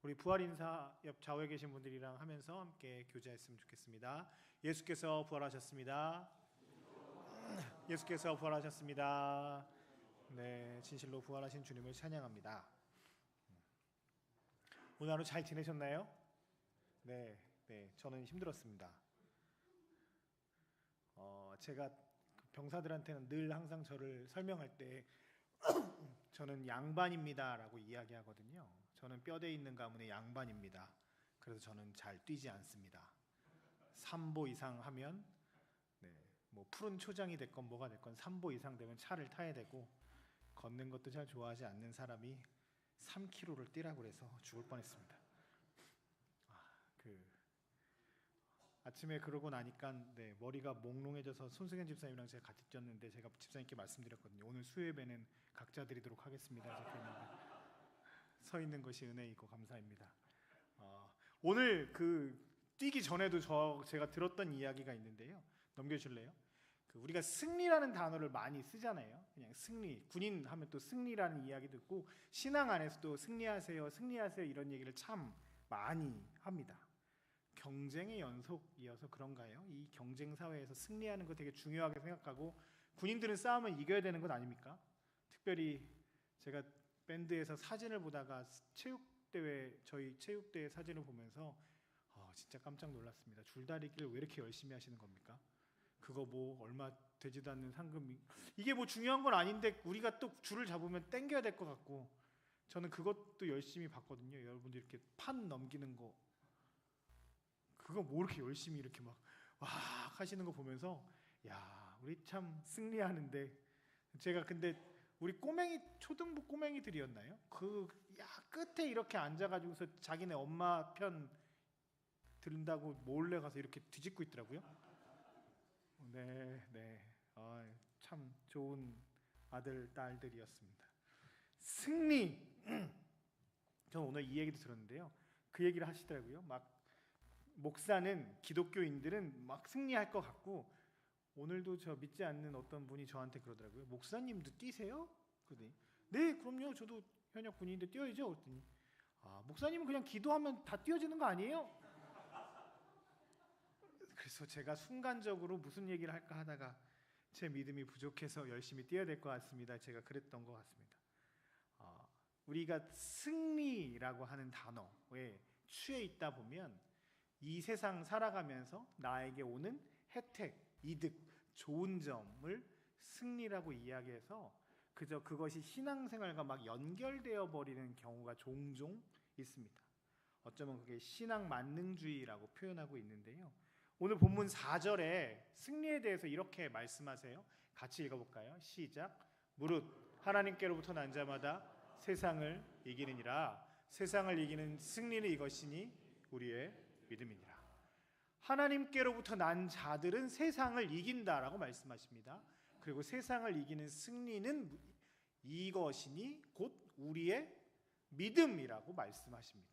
우리 부활 인사 옆 좌우에 계신 분들이랑 하면서 함께 교제했으면 좋겠습니다. 예수께서 부활하셨습니다. 예수께서 부활하셨습니다. 네, 진실로 부활하신 주님을 찬양합니다. 오늘 하루 잘 지내셨나요? 네, 저는 힘들었습니다. 제가 병사들한테는 늘 항상 저를 설명할 때 저는 양반입니다라고 이야기하거든요. 저는 뼈대 있는 가문의 양반입니다. 그래서 저는 잘 뛰지 않습니다. 3보 이상 하면 뭐 푸른 초장이 됐건 뭐가 됐건 3보 이상 되면 차를 타야 되고, 걷는 것도 잘 좋아하지 않는 사람이 3km를 뛰라고 그래서 죽을 뻔했습니다. 아침에 그러고 나니까 머리가 몽롱해져서 손승현 집사님이랑 제가 같이 뛰었는데, 제가 집사님께 말씀드렸거든요. 오늘 수요예배는 각자 드리도록 하겠습니다. 서 있는 것이 은혜이고 감사입니다. 오늘 뛰기 전에도 제가 들었던 이야기가 있는데요. 넘겨줄래요? 우리가 승리라는 단어를 많이 쓰잖아요. 그냥 승리, 군인 하면 또 승리라는 이야기도 있고, 신앙 안에서도 승리하세요, 승리하세요 이런 얘기를 참 많이 합니다. 경쟁의 연속이어서 그런가요? 이 경쟁 사회에서 승리하는 거 되게 중요하게 생각하고, 군인들은 싸우면 이겨야 되는 것 아닙니까? 특별히 제가 밴드에서 사진을 보다가 저희 체육대회 사진을 보면서 진짜 깜짝 놀랐습니다. 줄다리기를 왜 이렇게 열심히 하시는 겁니까? 그거 뭐 얼마 되지도 않는 상금이, 이게 뭐 중요한 건 아닌데 우리가 또 줄을 잡으면 땡겨야 될 것 같고, 저는 그것도 열심히 봤거든요. 여러분들 이렇게 판 넘기는 거, 그거 뭐 이렇게 열심히 이렇게 막 와 하시는 거 보면서, 야, 우리 참 승리하는데. 제가 근데 우리 초등부 꼬맹이들이었나요? 끝에 이렇게 앉아가지고서 자기네 엄마 편 들은다고 몰래 가서 이렇게 뒤집고 있더라고요. 참 좋은 아들 딸들이었습니다. 승리. 저는 오늘 이 얘기도 들었는데요. 그 얘기를 하시더라고요. 막 목사는, 기독교인들은 막 승리할 것 같고, 오늘도 저 믿지 않는 어떤 분이 저한테 그러더라고요. 목사님도 뛰세요? 그랬더니 네, 그럼요. 저도 현역 군인인데 뛰어야죠. 그랬더니 목사님은 그냥 기도하면 다 뛰어지는 거 아니에요? 그래서 제가 순간적으로 무슨 얘기를 할까 하다가 제 믿음이 부족해서 열심히 뛰어야 될 것 같습니다. 제가 그랬던 것 같습니다. 우리가 승리라고 하는 단어에 취해 있다 보면 이 세상 살아가면서 나에게 오는 혜택, 이득, 좋은 점을 승리라고 이야기해서 그저 그것이 신앙생활과 막 연결되어 버리는 경우가 종종 있습니다. 어쩌면 그게 신앙 만능주의라고 표현하고 있는데요. 오늘 본문 4절에 승리에 대해서 이렇게 말씀하세요. 같이 읽어볼까요? 시작. 무릇 하나님께로부터 난 자마다 세상을 이기느니라. 세상을 이기는 승리는 이것이니 우리의 믿음이니라. 하나님께로부터 난 자들은 세상을 이긴다라고 말씀하십니다. 그리고 세상을 이기는 승리는 이것이니 곧 우리의 믿음이라고 말씀하십니다.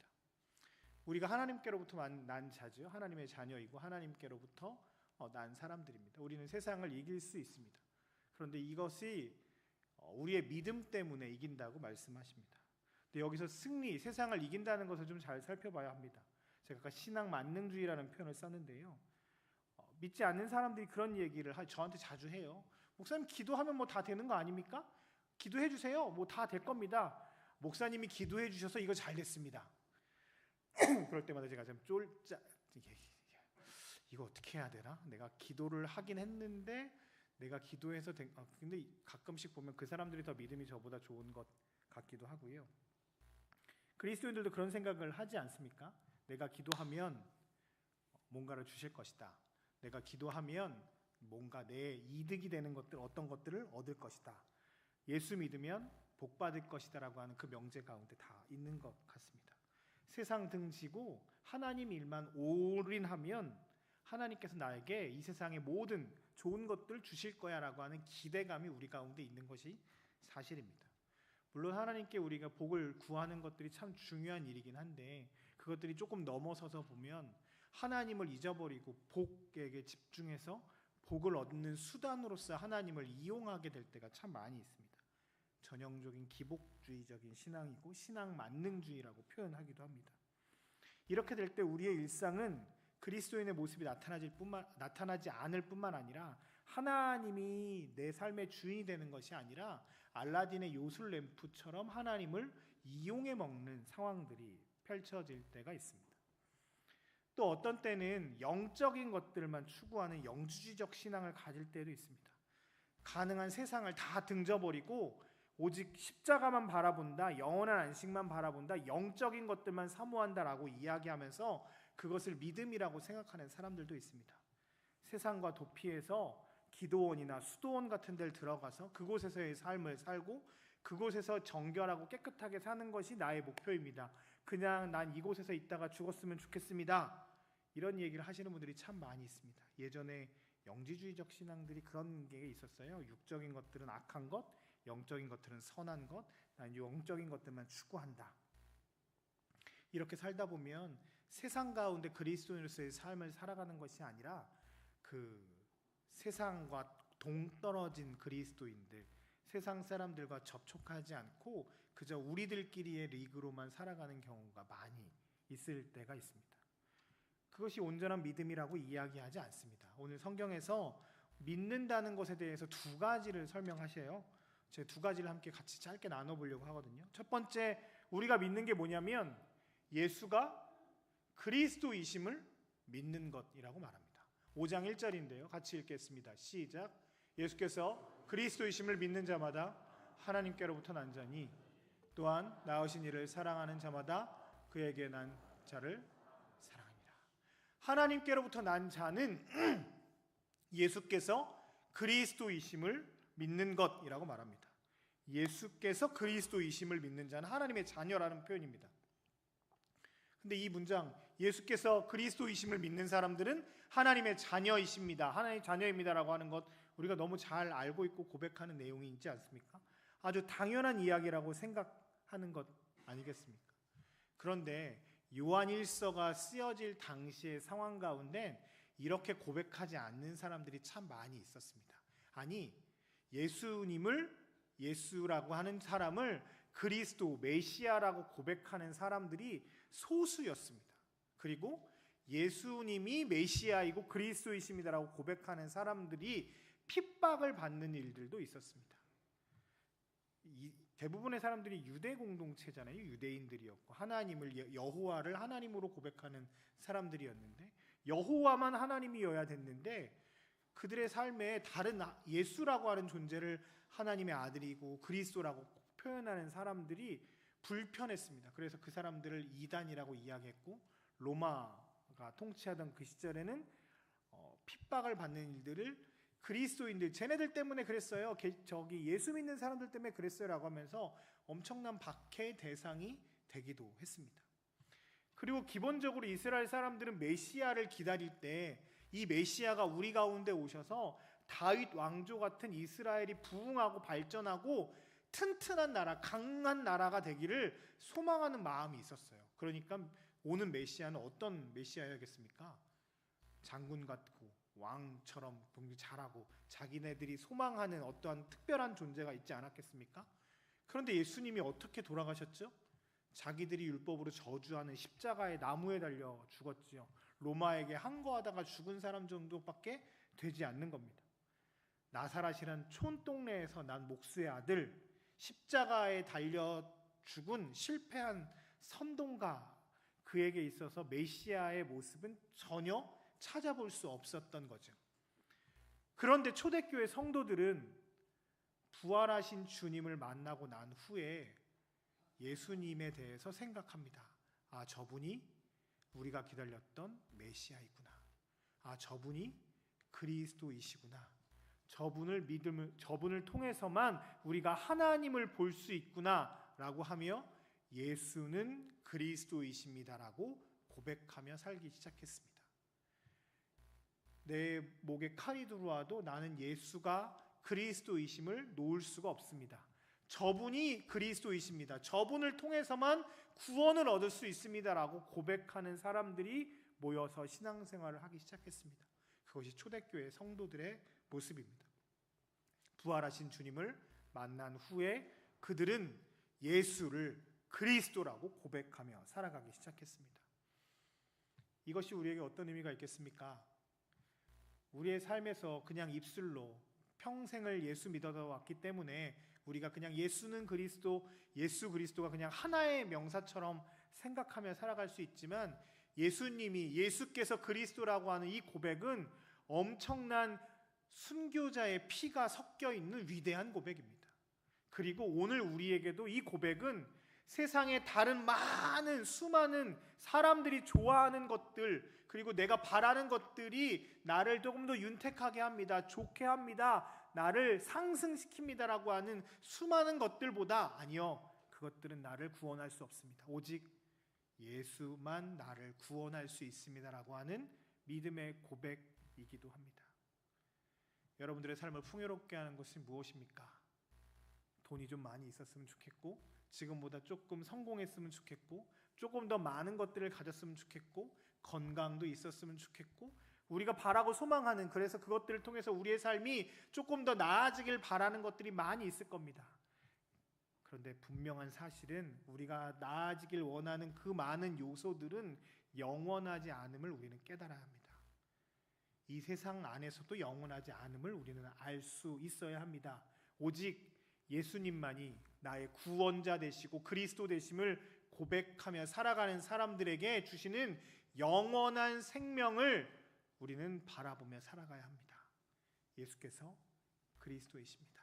우리가 하나님께로부터 난 자죠. 하나님의 자녀이고 하나님께로부터 난 사람들입니다. 우리는 세상을 이길 수 있습니다. 그런데 이것이 우리의 믿음 때문에 이긴다고 말씀하십니다. 근데 여기서 승리, 세상을 이긴다는 것을 좀 잘 살펴봐야 합니다. 제가 아까 신앙 만능주의라는 표현을 썼는데요. 믿지 않는 사람들이 그런 얘기를 저한테 자주 해요. 목사님, 기도하면 뭐 다 되는 거 아닙니까? 기도해 주세요. 뭐 다 될 겁니다. 목사님이 기도해 주셔서 이거 잘 됐습니다. 그럴 때마다 제가 좀 이거 어떻게 해야 되나? 내가 기도를 하긴 했는데 내가 기도해서 근데 가끔씩 보면 그 사람들이 더 믿음이 저보다 좋은 것 같기도 하고요. 그리스도인들도 그런 생각을 하지 않습니까? 내가 기도하면 뭔가를 주실 것이다. 내가 기도하면 뭔가 내 이득이 되는 것들, 어떤 것들을 얻을 것이다. 예수 믿으면 복 받을 것이다라고 하는 그 명제 가운데 다 있는 것 같습니다. 세상 등지고 하나님 일만 올인하면 하나님께서 나에게 이 세상의 모든 좋은 것들을 주실 거야라고 하는 기대감이 우리 가운데 있는 것이 사실입니다. 물론 하나님께 우리가 복을 구하는 것들이 참 중요한 일이긴 한데, 그것들이 조금 넘어서서 보면 하나님을 잊어버리고 복에게 집중해서 복을 얻는 수단으로서 하나님을 이용하게 될 때가 참 많이 있습니다. 전형적인 기복주의적인 신앙이고 신앙 만능주의라고 표현하기도 합니다. 이렇게 될 때 우리의 일상은 그리스도인의 모습이 나타나지 않을 뿐만 아니라 하나님이 내 삶의 주인이 되는 것이 아니라 알라딘의 요술 램프처럼 하나님을 이용해 먹는 상황들이 펼쳐질 때가 있습니다. 또 어떤 때는 영적인 것들만 추구하는 영주주의적 신앙을 가질 때도 있습니다. 가능한 세상을 다 등져버리고 오직 십자가만 바라본다, 영원한 안식만 바라본다, 영적인 것들만 사모한다라고 이야기하면서 그것을 믿음이라고 생각하는 사람들도 있습니다. 세상과 도피해서 기도원이나 수도원 같은 데를 들어가서 그곳에서의 삶을 살고 그곳에서 정결하고 깨끗하게 사는 것이 나의 목표입니다. 그냥 난 이곳에서 있다가 죽었으면 좋겠습니다. 이런 얘기를 하시는 분들이 참 많이 있습니다. 예전에 영지주의적 신앙들이 그런 게 있었어요. 육적인 것들은 악한 것, 영적인 것들은 선한 것, 난 영적인 것들만 추구한다. 이렇게 살다 보면 세상 가운데 그리스도인으로서의 삶을 살아가는 것이 아니라 그 세상과 동떨어진 그리스도인들, 세상 사람들과 접촉하지 않고 그저 우리들끼리의 리그로만 살아가는 경우가 많이 있을 때가 있습니다. 그것이 온전한 믿음이라고 이야기하지 않습니다. 오늘 성경에서 믿는다는 것에 대해서 두 가지를 설명하셔요. 제가 두 가지를 함께 같이 짧게 나눠보려고 하거든요. 첫 번째, 우리가 믿는 게 뭐냐면 예수가 그리스도이심을 믿는 것이라고 말합니다. 5장 1절인데요. 같이 읽겠습니다. 시작. 예수께서 그리스도이심을 믿는 자마다 하나님께로부터 난 자니 또한 낳으신 이를 사랑하는 자마다 그에게 난 자를 사랑합니다. 하나님께로부터 난 자는 예수께서 그리스도이심을 믿는 것이라고 말합니다. 예수께서 그리스도이심을 믿는 자는 하나님의 자녀라는 표현입니다. 근데 이 문장, 예수께서 그리스도이심을 믿는 사람들은 하나님의 자녀이십니다, 하나님의 자녀입니다라고 하는 것 우리가 너무 잘 알고 있고 고백하는 내용이 있지 않습니까? 아주 당연한 이야기라고 생각하는 것 아니겠습니까? 그런데 요한일서가 쓰여질 당시의 상황 가운데 이렇게 고백하지 않는 사람들이 참 많이 있었습니다. 아니, 예수님을, 예수라고 하는 사람을 그리스도, 메시아라고 고백하는 사람들이 소수였습니다. 그리고 예수님이 메시아이고 그리스도이십니다라고 고백하는 사람들이 핍박을 받는 일들도 있었습니다. 대부분의 사람들이 유대 공동체잖아요. 유대인들이었고 하나님을, 여호와를 하나님으로 고백하는 사람들이었는데 여호와만 하나님이어야 됐는데 그들의 삶에 다른 예수라고 하는 존재를 하나님의 아들이고 그리스도라고 표현하는 사람들이 불편했습니다. 그래서 그 사람들을 이단이라고 이야기했고 로마가 통치하던 그 시절에는 핍박을 받는 일들을 그리스도인들, 쟤네들 때문에 그랬어요, 저기 예수 믿는 사람들 때문에 그랬어요 라고 하면서 엄청난 박해의 대상이 되기도 했습니다. 그리고 기본적으로 이스라엘 사람들은 메시아를 기다릴 때 이 메시아가 우리 가운데 오셔서 다윗 왕조 같은 이스라엘이 부흥하고 발전하고 튼튼한 나라, 강한 나라가 되기를 소망하는 마음이 있었어요. 그러니까 오는 메시아는 어떤 메시아야겠습니까? 장군 같고 왕처럼 굉장히 잘하고 자기네들이 소망하는 어떠한 특별한 존재가 있지 않았겠습니까? 그런데 예수님이 어떻게 돌아가셨죠? 자기들이 율법으로 저주하는 십자가의 나무에 달려 죽었지요. 로마에게 항거하다가 죽은 사람 정도밖에 되지 않는 겁니다. 나사렛이란 촌동네에서 난 목수의 아들, 십자가에 달려 죽은 실패한 선동가, 그에게 있어서 메시아의 모습은 전혀 찾아볼 수 없었던 거죠. 그런데 초대교회 성도들은 부활하신 주님을 만나고 난 후에 예수님에 대해서 생각합니다. 아, 저분이 우리가 기다렸던 메시아이구나. 아, 저분이 그리스도이시구나. 저분을 통해서만 우리가 하나님을 볼 수 있구나라고 하며 예수는 그리스도이십니다라고 고백하며 살기 시작했습니다. 내 목에 칼이 들어와도 나는 예수가 그리스도이심을 놓을 수가 없습니다. 저분이 그리스도이십니다. 저분을 통해서만 구원을 얻을 수 있습니다라고 고백하는 사람들이 모여서 신앙생활을 하기 시작했습니다. 그것이 초대교회 성도들의 모습입니다. 부활하신 주님을 만난 후에 그들은 예수를 그리스도라고 고백하며 살아가기 시작했습니다. 이것이 우리에게 어떤 의미가 있겠습니까? 우리의 삶에서 그냥 입술로 평생을 예수 믿어서 왔기 때문에 우리가 그냥 예수는 그리스도, 예수 그리스도가 그냥 하나의 명사처럼 생각하며 살아갈 수 있지만, 예수께서 그리스도라고 하는 이 고백은 엄청난 순교자의 피가 섞여 있는 위대한 고백입니다. 그리고 오늘 우리에게도 이 고백은 세상의 다른 많은 수많은 사람들이 좋아하는 것들, 그리고 내가 바라는 것들이 나를 조금 더 윤택하게 합니다, 좋게 합니다, 나를 상승시킵니다라고 하는 수많은 것들보다, 아니요, 그것들은 나를 구원할 수 없습니다. 오직 예수만 나를 구원할 수 있습니다라고 하는 믿음의 고백이기도 합니다. 여러분들의 삶을 풍요롭게 하는 것이 무엇입니까? 돈이 좀 많이 있었으면 좋겠고, 지금보다 조금 성공했으면 좋겠고, 조금 더 많은 것들을 가졌으면 좋겠고, 건강도 있었으면 좋겠고, 우리가 바라고 소망하는, 그래서 그것들을 통해서 우리의 삶이 조금 더 나아지길 바라는 것들이 많이 있을 겁니다. 그런데 분명한 사실은 우리가 나아지길 원하는 그 많은 요소들은 영원하지 않음을 우리는 깨달아야 합니다. 이 세상 안에서도 영원하지 않음을 우리는 알 수 있어야 합니다. 오직 예수님만이 나의 구원자 되시고 그리스도 되심을 고백하며 살아가는 사람들에게 주시는 영원한 생명을 우리는 바라보며 살아가야 합니다. 예수께서 그리스도이십니다.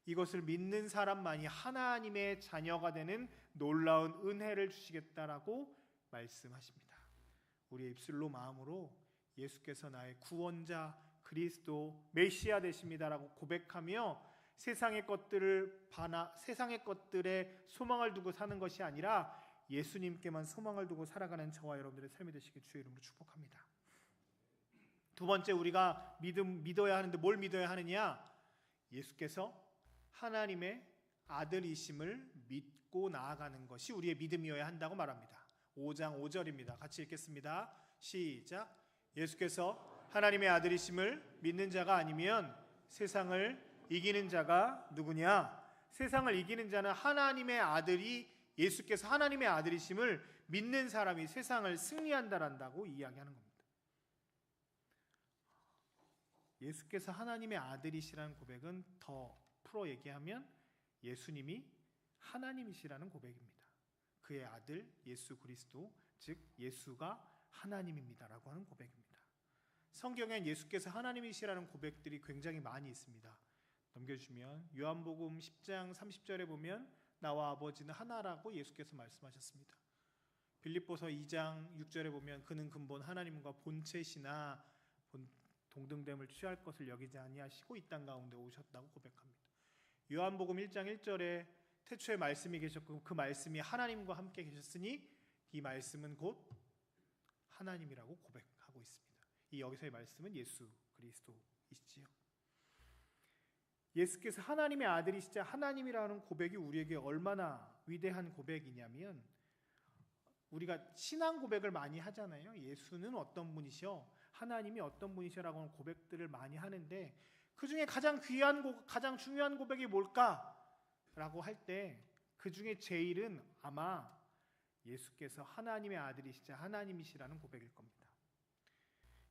이것을 믿는 사람만이 하나님의 자녀가 되는 놀라운 은혜를 주시겠다라고 말씀하십니다. 우리의 입술로 마음으로 예수께서 나의 구원자, 그리스도, 메시아 되십니다라고 고백하며 세상의 것들에 소망을 두고 사는 것이 아니라 예수님께만 소망을 두고 살아가는 저와 여러분들의 삶이 되시길 주의 이름으로 축복합니다. 두 번째, 우리가 믿어야 하는데 뭘 믿어야 하느냐? 예수께서 하나님의 아들이심을 믿고 나아가는 것이 우리의 믿음이어야 한다고 말합니다. 5장 5절입니다. 같이 읽겠습니다. 시작. 예수께서 하나님의 아들이심을 믿는 자가 아니면 세상을 이기는 자가 누구냐? 세상을 이기는 자는 하나님의 아들이, 예수께서 하나님의 아들이심을 믿는 사람이 세상을 승리한다란다고 이야기하는 겁니다. 예수께서 하나님의 아들이시라는 고백은 더 풀어 얘기하면 예수님이 하나님이시라는 고백입니다. 그의 아들 예수 그리스도, 즉 예수가 하나님입니다라고 하는 고백입니다. 성경엔 예수께서 하나님이시라는 고백들이 굉장히 많이 있습니다. 넘겨주시면 요한복음 10장 30절에 보면 나와 아버지는 하나라고 예수께서 말씀하셨습니다. 빌립보서 2장 6절에 보면 그는 근본 하나님과 본체시나 동등됨을 취할 것을 여기지 아니하시고 이 땅 가운데 오셨다고 고백합니다. 요한복음 1장 1절에 태초에 말씀이 계셨고 그 말씀이 하나님과 함께 계셨으니 이 말씀은 곧 하나님이라고 고백하고 있습니다. 이 여기서의 말씀은 예수 그리스도이시지요. 예수께서 하나님의 아들이시자 하나님이라는 고백이 우리에게 얼마나 위대한 고백이냐면, 우리가 신앙 고백을 많이 하잖아요. 예수는 어떤 분이셔, 하나님이 어떤 분이셔라고 하는 고백들을 많이 하는데, 그 중에 가장 귀한 가장 중요한 고백이 뭘까라고 할 때 그 중에 제일은 아마 예수께서 하나님의 아들이시자 하나님이시라는 고백일 겁니다.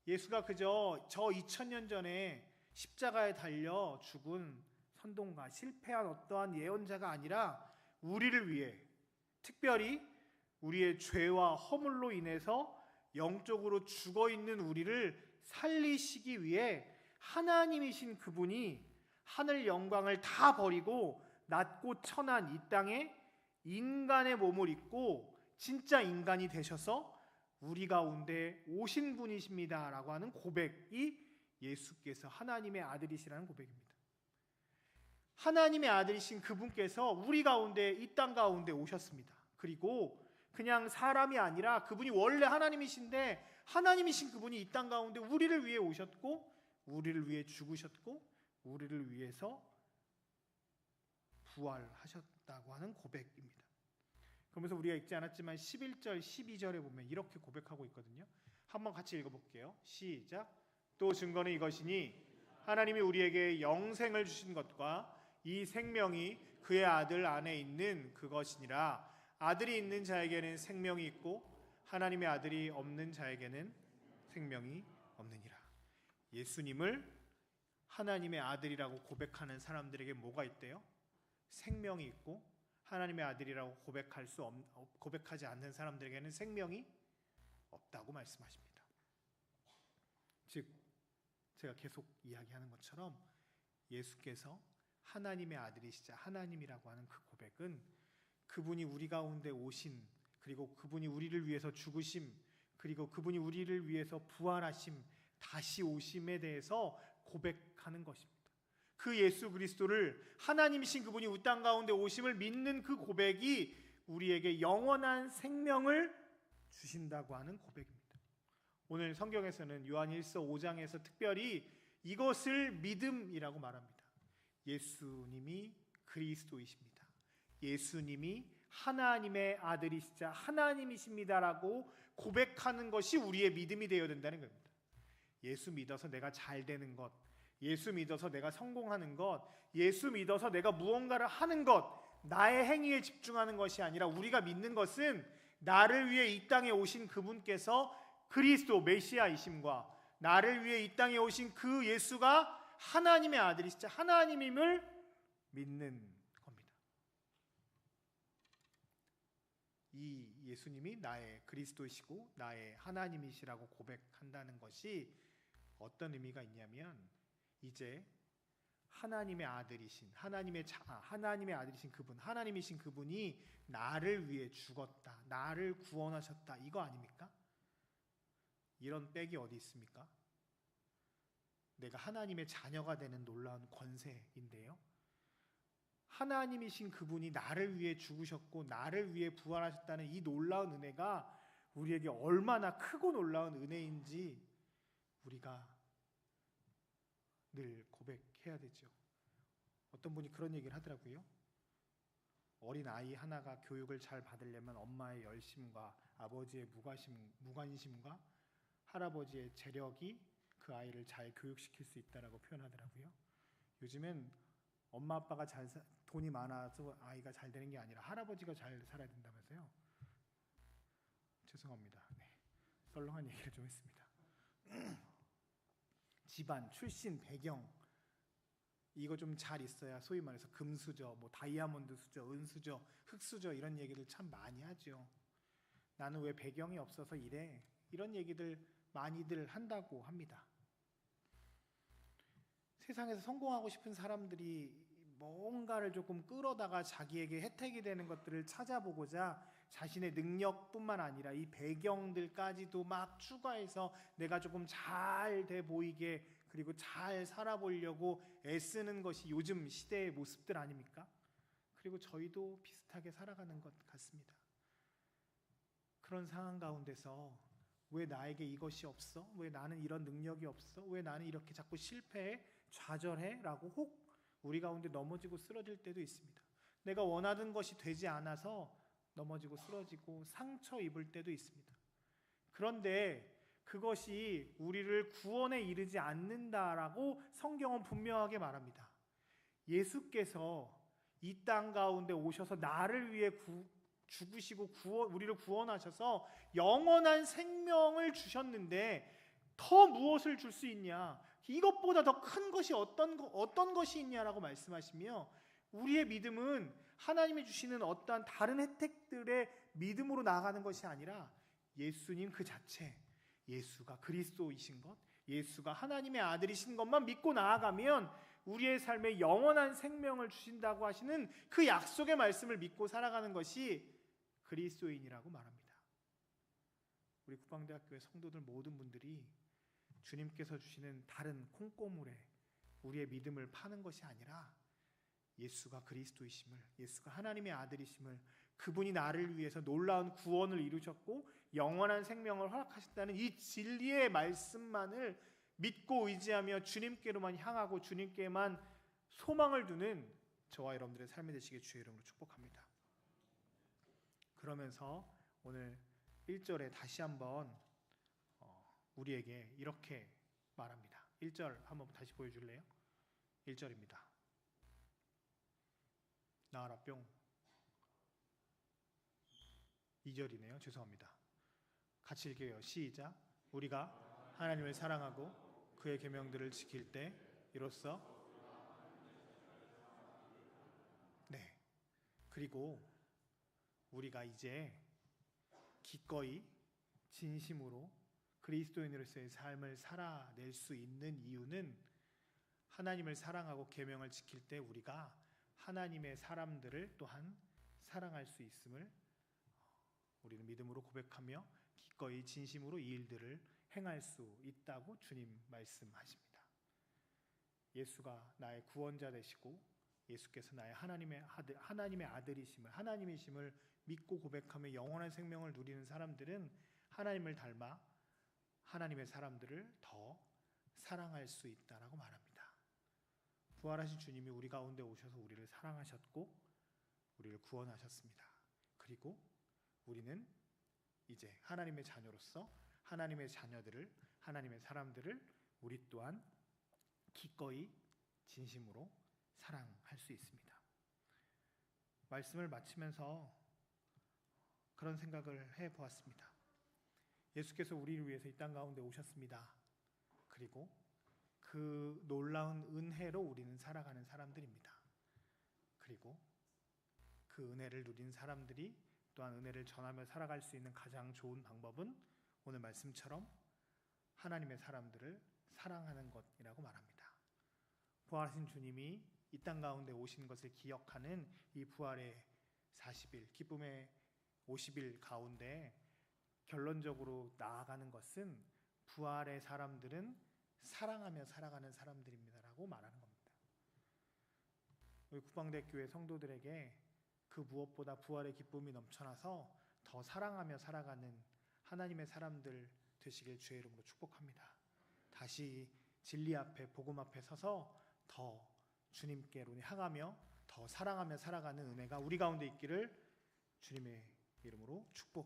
예수가 그저 저 2000년 전에 십자가에 달려 죽은 선동가, 실패한 어떠한 예언자가 아니라 우리를 위해, 특별히 우리의 죄와 허물로 인해서 영적으로 죽어있는 우리를 살리시기 위해 하나님이신 그분이 하늘 영광을 다 버리고 낮고 천한 이 땅에 인간의 몸을 입고 진짜 인간이 되셔서 우리 가운데 오신 분이십니다 라고 하는 고백이 예수께서 하나님의 아들이시라는 고백입니다. 하나님의 아들이신 그분께서 우리 가운데, 이 땅 가운데 오셨습니다. 그리고 그냥 사람이 아니라 그분이 원래 하나님이신데, 하나님이신 그분이 이 땅 가운데 우리를 위해 오셨고 우리를 위해 죽으셨고 우리를 위해서 부활하셨다고 하는 고백입니다. 그러면서 우리가 읽지 않았지만 11절, 12절에 보면 이렇게 고백하고 있거든요. 한번 같이 읽어볼게요. 시작. 또 증거는 이것이니 하나님이 우리에게 영생을 주신 것과 이 생명이 그의 아들 안에 있는 그것이니라. 아들이 있는 자에게는 생명이 있고 하나님의 아들이 없는 자에게는 생명이 없느니라. 예수님을 하나님의 아들이라고 고백하는 사람들에게 뭐가 있대요? 생명이 있고, 하나님의 아들이라고 고백하지 않는 사람들에게는 생명이 없다고 말씀하십니다. 즉, 제가 계속 이야기하는 것처럼 예수께서 하나님의 아들이시자 하나님이라고 하는 그 고백은 그분이 우리 가운데 오신, 그리고 그분이 우리를 위해서 죽으심, 그리고 그분이 우리를 위해서 부활하심, 다시 오심에 대해서 고백하는 것입니다. 그 예수 그리스도를, 하나님이신 그분이 이 땅 가운데 오심을 믿는 그 고백이 우리에게 영원한 생명을 주신다고 하는 고백입니다. 오늘 성경에서는 요한일서 5장에서 특별히 이것을 믿음이라고 말합니다. 예수님이 그리스도이십니다. 예수님이 하나님의 아들이시자 하나님이십니다라고 고백하는 것이 우리의 믿음이 되어야 된다는 겁니다. 예수 믿어서 내가 잘 되는 것, 예수 믿어서 내가 성공하는 것, 예수 믿어서 내가 무언가를 하는 것, 나의 행위에 집중하는 것이 아니라 우리가 믿는 것은 나를 위해 이 땅에 오신 그분께서 그리스도 메시아이심과 나를 위해 이 땅에 오신 그 예수가 하나님의 아들이시자 하나님임을 믿는 겁니다. 이 예수님이 나의 그리스도이시고 나의 하나님이시라고 고백한다는 것이 어떤 의미가 있냐면, 이제 하나님의 아들이신 하나님의 아들이신 그분, 하나님이신 그분이 나를 위해 죽었다, 나를 구원하셨다, 이거 아닙니까? 이런 백이 어디 있습니까? 내가 하나님의 자녀가 되는 놀라운 권세인데요, 하나님이신 그분이 나를 위해 죽으셨고 나를 위해 부활하셨다는 이 놀라운 은혜가 우리에게 얼마나 크고 놀라운 은혜인지 우리가 늘 고백해야 되죠. 어떤 분이 그런 얘기를 하더라고요. 어린 아이 하나가 교육을 잘 받으려면 엄마의 열심과 아버지의 무관심과 할아버지의 재력이 그 아이를 잘 교육시킬 수 있다라고 표현하더라고요. 요즘엔 엄마 아빠가 돈이 많아서 아이가 잘 되는 게 아니라 할아버지가 잘 살아야 된다면서요. 죄송합니다. 네, 썰렁한 얘기를 좀 했습니다. 집안, 출신, 배경 이거 좀 잘 있어야 소위 말해서 금수저, 뭐 다이아몬드 수저, 은수저, 흑수저 이런 얘기를 참 많이 하죠. 나는 왜 배경이 없어서 이래? 이런 얘기들 많이들 한다고 합니다. 세상에서 성공하고 싶은 사람들이 뭔가를 조금 끌어다가 자기에게 혜택이 되는 것들을 찾아보고자 자신의 능력뿐만 아니라 이 배경들까지도 막 추가해서 내가 조금 잘 돼 보이게, 그리고 잘 살아보려고 애쓰는 것이 요즘 시대의 모습들 아닙니까? 그리고 저희도 비슷하게 살아가는 것 같습니다. 그런 상황 가운데서 왜 나에게 이것이 없어? 왜 나는 이런 능력이 없어? 왜 나는 이렇게 자꾸 실패해? 좌절해? 라고 혹 우리 가운데 넘어지고 쓰러질 때도 있습니다. 내가 원하던 것이 되지 않아서 넘어지고 쓰러지고 상처 입을 때도 있습니다. 그런데 그것이 우리를 구원에 이르지 않는다라고 성경은 분명하게 말합니다. 예수께서 이 땅 가운데 오셔서 나를 위해 죽으시고 우리를 구원하셔서 영원한 생명을 주셨는데 더 무엇을 줄 수 있냐? 이것보다 더 큰 것이 어떤 것이 있냐라고 말씀하시며, 우리의 믿음은 하나님이 주시는 어떠한 다른 혜택들의 믿음으로 나아가는 것이 아니라 예수님 그 자체, 예수가 그리스도이신 것, 예수가 하나님의 아들이신 것만 믿고 나아가면 우리의 삶에 영원한 생명을 주신다고 하시는 그 약속의 말씀을 믿고 살아가는 것이 그리스도인이라고 말합니다. 우리 국방대학교의 성도들 모든 분들이 주님께서 주시는 다른 콩고물에 우리의 믿음을 파는 것이 아니라 예수가 그리스도이심을, 예수가 하나님의 아들이심을, 그분이 나를 위해서 놀라운 구원을 이루셨고 영원한 생명을 허락하셨다는 이 진리의 말씀만을 믿고 의지하며 주님께로만 향하고 주님께만 소망을 두는 저와 여러분들의 삶이 되시길 주의 이름으로 축복합니다. 그러면서 오늘 1절에 다시 한번 우리에게 이렇게 말합니다. 1절 한번 다시 보여줄래요? 1절입니다. 나와라 뿅. 2절이네요. 죄송합니다. 같이 읽게요. 시작. 우리가 하나님을 사랑하고 그의 계명들을 지킬 때 이로써 네. 그리고 우리가 이제 기꺼이 진심으로 그리스도인으로서의 삶을 살아낼 수 있는 이유는 하나님을 사랑하고 계명을 지킬 때 우리가 하나님의 사람들을 또한 사랑할 수 있음을 우리는 믿음으로 고백하며 기꺼이 진심으로 이 일들을 행할 수 있다고 주님 말씀하십니다. 예수가 나의 구원자 되시고 예수께서 나의 하나님의 아들이심을 하나님이심을 믿고 고백하며 영원한 생명을 누리는 사람들은 하나님을 닮아 하나님의 사람들을 더 사랑할 수 있다라고 말합니다. 부활하신 주님이 우리 가운데 오셔서 우리를 사랑하셨고 우리를 구원하셨습니다. 그리고 우리는 이제 하나님의 자녀로서 하나님의 자녀들을 하나님의 사람들을 우리 또한 기꺼이 진심으로 사랑할 수 있습니다. 말씀을 마치면서 그런 생각을 해보았습니다. 예수께서 우리를 위해서 이 땅 가운데 오셨습니다. 그리고 그 놀라운 은혜로 우리는 살아가는 사람들입니다. 그리고 그 은혜를 누린 사람들이 또한 은혜를 전하며 살아갈 수 있는 가장 좋은 방법은 오늘 말씀처럼 하나님의 사람들을 사랑하는 것이라고 말합니다. 부활하신 주님이 이 땅 가운데 오신 것을 기억하는 이 부활의 40일, 기쁨의 50일 가운데 결론적으로 나아가는 것은 부활의 사람들은 사랑하며 살아가는 사람들입니다라고 말하는 겁니다. 우리 국방대교회 성도들에게 그 무엇보다 부활의 기쁨이 넘쳐나서 더 사랑하며 살아가는 하나님의 사람들 되시길 주의 이름으로 축복합니다. 다시 진리 앞에 복음 앞에 서서 더 주님께로 향하며 더 사랑하며 살아가는 은혜가 우리 가운데 있기를 주님의 이름으로 축복합니다.